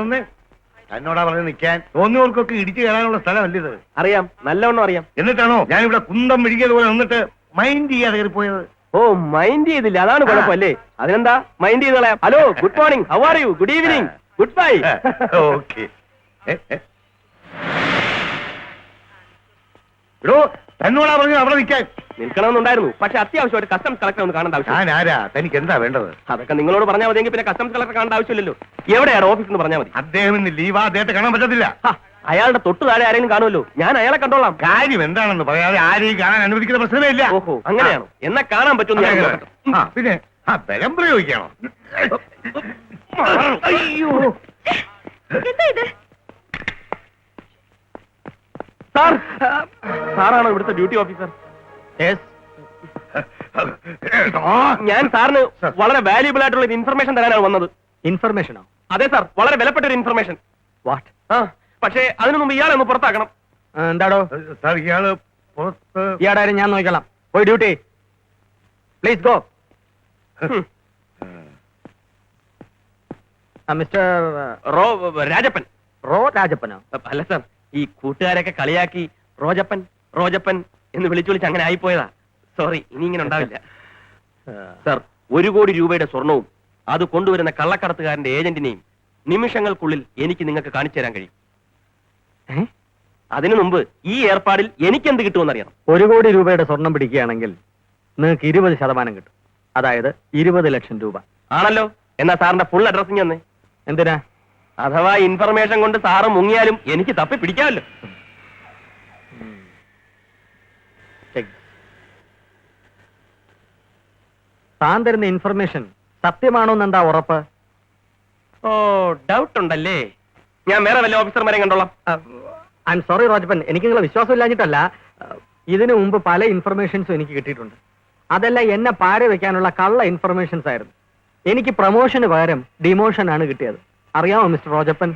വന്നേ. എന്നോടാ പറഞ്ഞ് നിൽക്കാൻ. തോന്നിയവർക്കൊക്കെ ഇടിച്ചു കയറാനുള്ള സ്ഥലമല്ല ഇത്. അറിയാം, നല്ലവണ്ണം അറിയാം. എന്നിട്ടാണോ ഞാനിവിടെ കുന്തം വിഴിക്കിയതുപോലെ നിന്നിട്ട് മൈൻഡ് ചെയ്യാതെ കയറിപ്പോയത്? ഓ, മൈൻഡ് ചെയ്തില്ല, അതാണ് കുഴപ്പമല്ലേ? അതിനെന്താ മൈൻഡ് ചെയ്ത് കളയാം. Hello, good morning, how are you, good evening, good bye. Okay. എടോ, തന്നോടാ പറഞ്ഞു അവിടെ നിൽക്കാൻ. നിൽക്കണമെന്നുണ്ടായിരുന്നു, പക്ഷെ അത്യാവശ്യമായിട്ട് കസ്റ്റംസ് കളക്ടർ ഒന്ന് കാണേണ്ട ആവശ്യം. ഞാൻ ആരാ? തനിക്ക് എന്താ വേണ്ടത്? അതൊക്കെ നിങ്ങളോട് പറഞ്ഞാൽ മതിയെങ്കിൽ പിന്നെ കസ്റ്റംസ് കളക്ടർ കാണേണ്ട ആവശ്യമില്ലല്ലോ. എവിടെയാണ് ഓഫീസ് എന്ന് പറഞ്ഞാൽ മതി. അദ്ദേഹം ഇന്ന് ലീവാ, അദ്ദേഹത്തെ കാണാൻ പറ്റത്തില്ല. അയാളുടെ തൊട്ട് താഴെ ആരെങ്കിലും കാണുമല്ലോ, ഞാൻ അയാളെ കണ്ടോളാം. കാര്യം എന്താണെന്ന് പറയാതെ ആരെയും കാണാൻ അനുവദിക്കുന്ന പ്രശ്നമേ ഇല്ല. ഓഹോ, അങ്ങനെയാണോ? എന്നാ കാണാൻ പറ്റുമെന്ന് പിന്നെ ബലം പ്രയോഗിക്കണോ? അയ്യോ, സാർ, സാറാണോ ഇവിടുത്തെ ഡ്യൂട്ടി ഓഫീസർ? ഞാൻ സാറിന് വളരെ വാല്യൂബിൾ ആയിട്ടുള്ള ഒരു ഇൻഫർമേഷൻ തരാനാണ് വന്നത്. ഇൻഫർമേഷനോ? അതെ സാർ, വളരെ വിലപ്പെട്ട ഒരു ഇൻഫർമേഷൻ. വാട്ട്? പക്ഷേ അതിനു മുമ്പ് ഇയാളെ ഒന്ന് പുറത്താക്കണം. എന്താടോ സാർ, ഇയാള് പുറത്ത്. ഇയാളാരും ഞാൻ നോക്കിക്കോളാം. പോയി duty. Please go. Mister Rajappan. റോ രാജപ്പനോ? അല്ല സാർ, ഈ കൂട്ടുകാരൊക്കെ കളിയാക്കി റോജപ്പൻ റോജപ്പൻ എന്ന് വിളിച്ചു അങ്ങനെ ആയിപ്പോയതാ. സോറി, ഇനി ഇങ്ങനെ ഉണ്ടാവില്ല. സാർ, 1 കോടി രൂപയുടെ സ്വർണവും അത് കൊണ്ടുവരുന്ന കള്ളക്കടത്തുകാരന്റെ ഏജന്റിനെയും നിമിഷങ്ങൾക്കുള്ളിൽ എനിക്ക് നിങ്ങൾക്ക് കാണിച്ചു തരാൻ കഴിയും. അതിനു മുമ്പ് ഈ ഏർപ്പാടിൽ എനിക്ക് എന്ത് കിട്ടുമെന്നറിയണം. 1 കോടി രൂപയുടെ സ്വർണം പിടിക്കുകയാണെങ്കിൽ നിങ്ങൾക്ക് 20% കിട്ടും. അതായത് 20 ലക്ഷം രൂപ. ആണല്ലോ. എന്നാ സാറിന്റെ ഫുൾ അഡ്രസ്സിങ് തന്നെ. എന്തിനാ? അഥവാ ഇൻഫർമേഷൻ കൊണ്ട് സാറ് മുങ്ങിയാലും എനിക്ക് തപ്പി പിടിക്കാമല്ലോ. താൻ തരുന്ന ഇൻഫർമേഷൻ സത്യമാണോന്ന് എന്താ ഉറപ്പ്? ഓ, ഡൗട്ട് ഉണ്ടല്ലേ? ഞാൻ വേറെ വല്ല ഓഫീസർമാരെ കണ്ടോളാം. ഐ എം സോറി റോജപ്പൻ, എനിക്ക് നിങ്ങളെ വിശ്വാസം ഇല്ലാഞ്ഞിട്ടല്ല. ഇതിനു മുമ്പ് പല ഇൻഫർമേഷൻസും എനിക്ക് കിട്ടിയിട്ടുണ്ട്. അതെല്ലാം എന്നെ പാര വെക്കാനുള്ള കള്ള ഇൻഫർമേഷൻസ് ആയിരുന്നു. എനിക്ക് പ്രൊമോഷന് പകരം ഡിമോഷൻ ആണ് കിട്ടിയത്. അറിയാമോ മിസ്റ്റർ റോജപ്പൻ?